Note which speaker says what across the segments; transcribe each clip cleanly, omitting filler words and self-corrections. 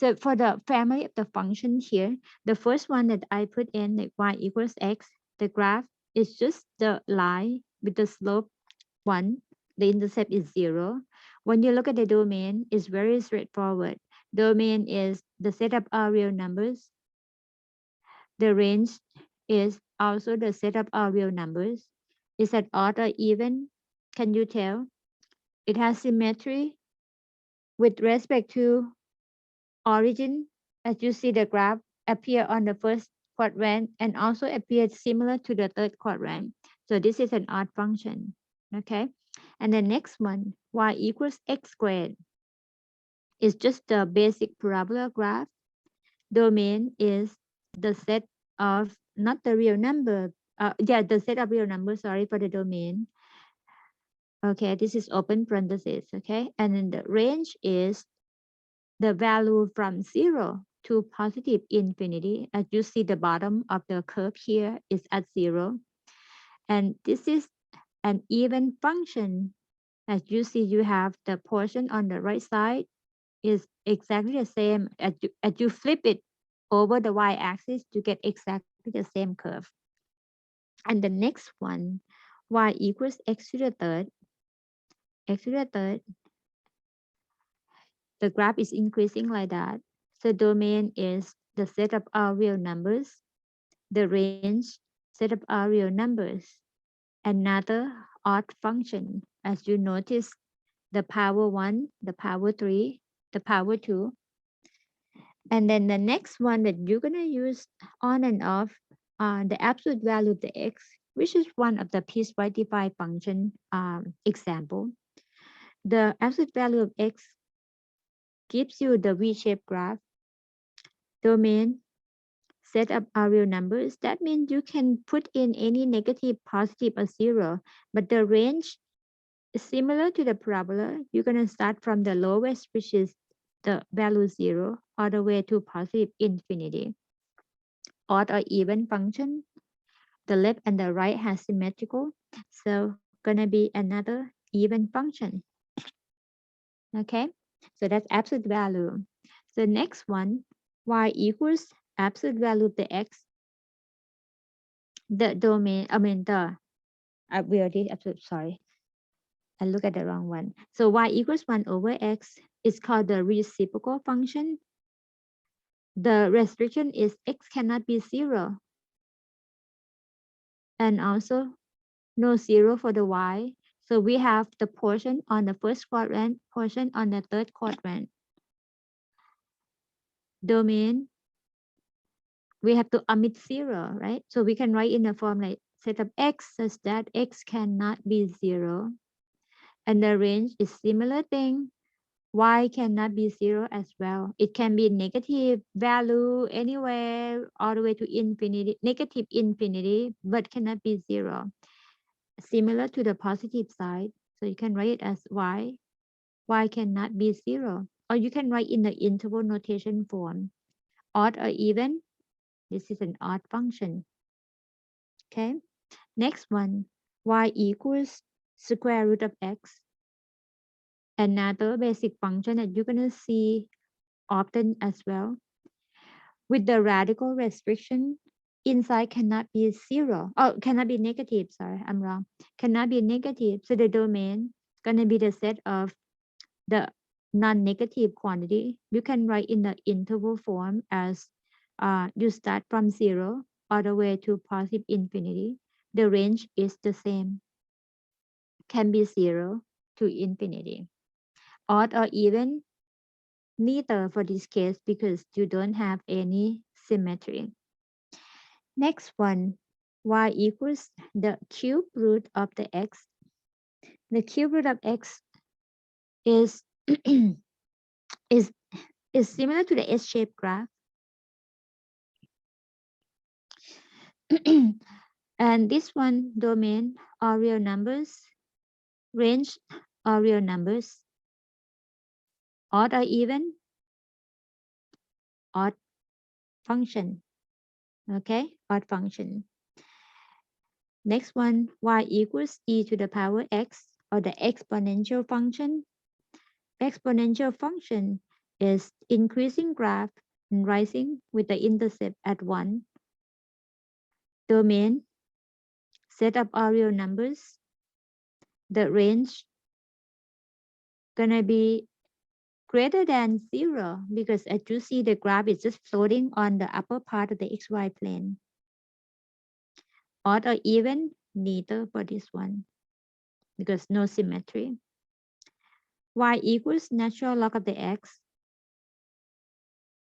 Speaker 1: So for the family of the function here, the first one that I put in, like y equals x, the graph is just the line with the slope 1. The intercept is 0. When you look at the domain, it's very straightforward. Domain is the set of all real numbers. The range is also the set of all real numbers. Is that odd or even? Can you tell? It has symmetry with respect to origin. As you see, the graph appear on the first quadrant and also appears similar to the third quadrant. So this is an odd function, okay? And the next one, y equals x squared, is just the basic parabola graph. Domain is the set of, not the real number, the set of real numbers, sorry, for the domain. Okay, this is open parenthesis, okay? And then the range is the value from 0 to positive infinity. As you see, the bottom of the curve here is at 0. And this is an even function. As you see, you have the portion on the right side is exactly the same. As you flip it over the y-axis, you get exactly the same curve. And the next one, y equals x to the third. X to the third, the graph is increasing like that. So domain is the set of all real numbers. The range, set of all real numbers. Another odd function, as you notice, the power 1, the power 3, the power 2. And then the next one that you're going to use on and off, the absolute value of the x, which is one of the piecewise defined function example. The absolute value of x gives you the V-shaped graph. Domain, set up our real numbers. That means you can put in any negative, positive, or 0, but the range is similar to the parabola. You're going to start from the lowest, which is the value 0, all the way to positive infinity. Odd or even function. The left and the right has symmetrical, so gonna be another even function. Okay, so that's absolute value. So next one, y equals absolute value of the x. The domain, we already absolute, sorry. I look at the wrong one. So y equals 1 over x is called the reciprocal function. The restriction is x cannot be 0. And also no 0 for the y. So we have the portion on the first quadrant, portion on the third quadrant. Domain, we have to omit 0, right? So we can write in the form like set of x such that x cannot be 0. And the range is similar thing. Y cannot be 0 as well. It can be negative value anywhere all the way to infinity, negative infinity, but cannot be 0. Similar to the positive side. So you can write it as y. Y cannot be 0. Or you can write in the interval notation form. Odd or even, this is an odd function. Okay. Next one, y equals square root of x. Another basic function that you're going to see often as well. With the radical restriction, inside cannot be 0. Oh, cannot be negative. Sorry, I'm wrong. Cannot be negative. So the domain is going to be the set of the non-negative quantity. You can write in the interval form as you start from 0 all the way to positive infinity. The range is the same. Can be 0 to infinity. Odd or even, neither for this case because you don't have any symmetry. Next one, y equals the cube root of the x. The cube root of x is is similar to the S-shaped graph. And this one, domain are real numbers, range are real numbers, odd or even, odd function. Okay, odd function. Next one, y equals e to the power x, or the exponential function. Exponential function is increasing graph and rising with the intercept at 1. Domain, set of all real numbers. The range gonna be greater than 0 because as you see the graph is just floating on the upper part of the xy plane. Odd or even, neither for this one because no symmetry. Y equals natural log of the x.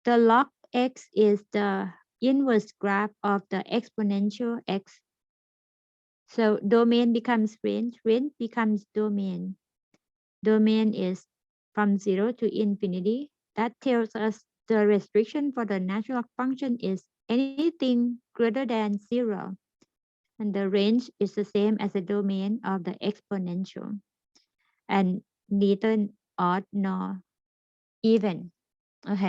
Speaker 1: The log x is the inverse graph of the exponential x. So domain becomes range, range becomes domain. Domain is from 0 to infinity. That tells us the restriction for the natural log function is anything greater than 0. And the range is the same as the domain of the exponential. And neither odd nor even. Okay.